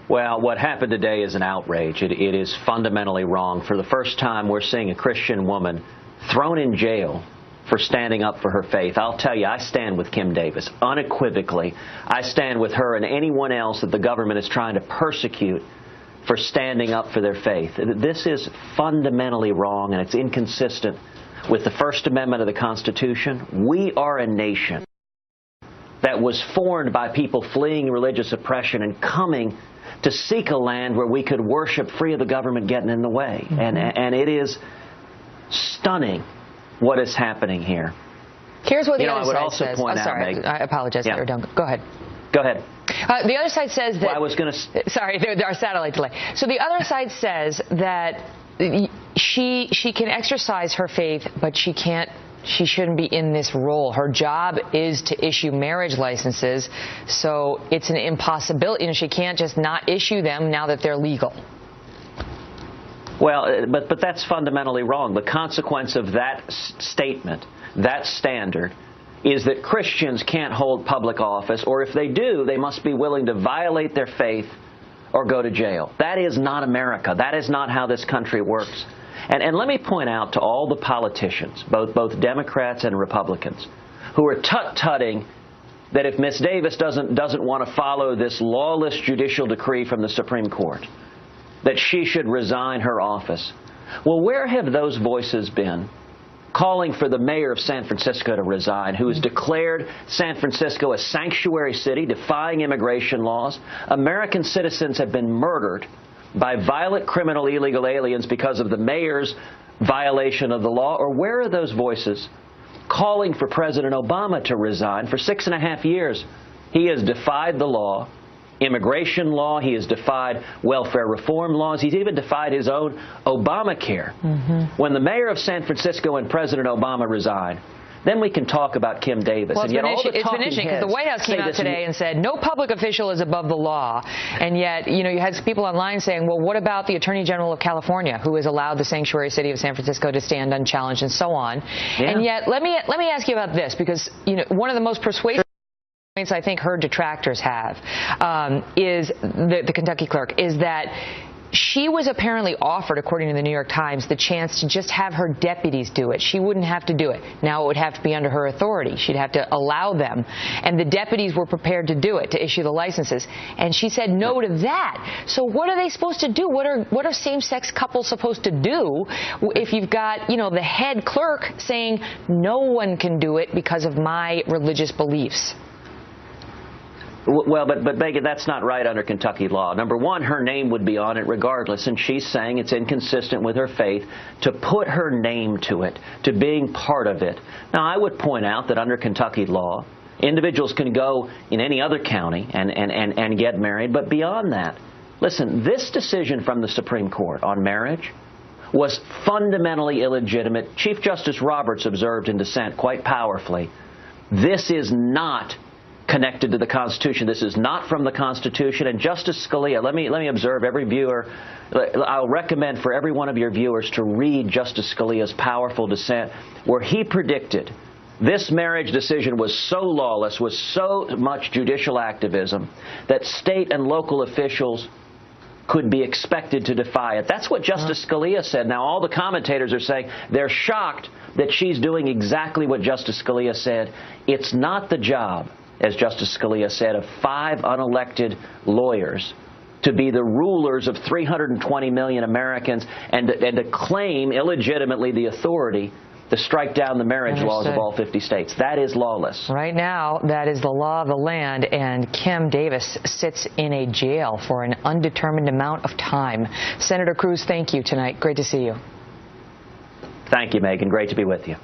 Well, what happened today is an outrage. It is fundamentally wrong. For the first time, we're seeing a Christian woman thrown in jail for standing up for her faith. I'll tell you, I stand with Kim Davis, unequivocally. I stand with her and anyone else that the government is trying to persecute for standing up for their faith. This is fundamentally wrong, and it's inconsistent with the First Amendment of the Constitution. We are a nation that was formed by people fleeing religious oppression and coming to seek a land where we could worship free of the government getting in the way. And it is stunning what is happening here. Here's what the I other would side also says. point out, sorry, Meg, I apologize. Yeah. Go ahead. Go ahead. The other side says that... Well, I was going to... Sorry, our satellite delay. So the other side says that she can exercise her faith, but she shouldn't be in this role. Her job is to issue marriage licenses, so it's an impossibility. She can't just not issue them now that they're legal. Well, but that's fundamentally wrong. The consequence of that statement, that standard, is that Christians can't hold public office, or if they do, they must be willing to violate their faith or go to jail. That is not America. That is not how this country works. And let me point out to all the politicians, both Democrats and Republicans, who are tut-tutting that if Ms. Davis doesn't want to follow this lawless judicial decree from the Supreme Court, that she should resign her office. Well, where have those voices been calling for the mayor of San Francisco to resign, who has declared San Francisco a sanctuary city, defying immigration laws? American citizens have been murdered by violent criminal illegal aliens because of the mayor's violation of the law. Or where are those voices calling for President Obama to resign? For 6.5 years, he has defied the law, immigration law. He has defied welfare reform laws. He's even defied his own Obamacare. When the mayor of San Francisco and President Obama resign, then we can talk about Kim Davis. Well, and yet all the it's been interesting because the White House came out today and said no public official is above the law. And yet, you had people online saying, well, what about the Attorney General of California, who has allowed the sanctuary city of San Francisco to stand unchallenged and so on? Yeah. And yet, let me ask you about this, because one of the most persuasive points I think her detractors have is the Kentucky clerk, is that she was apparently offered, according to the New York Times, the chance to just have her deputies do it. She wouldn't have to do it. Now it would have to be under her authority. She'd have to allow them. And the deputies were prepared to do it, to issue the licenses. And she said no to that. So what are they supposed to do? What are same-sex couples supposed to do if you've got, the head clerk saying no one can do it because of my religious beliefs? Well, but Megan, that's not right under Kentucky law. Number one, her name would be on it regardless, and she's saying it's inconsistent with her faith to put her name to it, to being part of it. Now, I would point out that under Kentucky law, individuals can go in any other county and get married, but beyond that, listen, this decision from the Supreme Court on marriage was fundamentally illegitimate. Chief Justice Roberts observed in dissent quite powerfully, this is not connected to the Constitution. This is not from the Constitution. And Justice Scalia, let me observe every viewer. I'll recommend for every one of your viewers to read Justice Scalia's powerful dissent, where he predicted this marriage decision was so lawless, was so much judicial activism, that state and local officials could be expected to defy it. That's what Justice Scalia said. Now, all the commentators are saying they're shocked that she's doing exactly what Justice Scalia said. It's not the job, as Justice Scalia said, of 5 unelected lawyers to be the rulers of 320 million Americans and to claim illegitimately the authority to strike down the marriage laws of all 50 states. That is lawless. Right now, that is the law of the land, and Kim Davis sits in a jail for an undetermined amount of time. Senator Cruz, thank you tonight. Great to see you. Thank you, Megan. Great to be with you.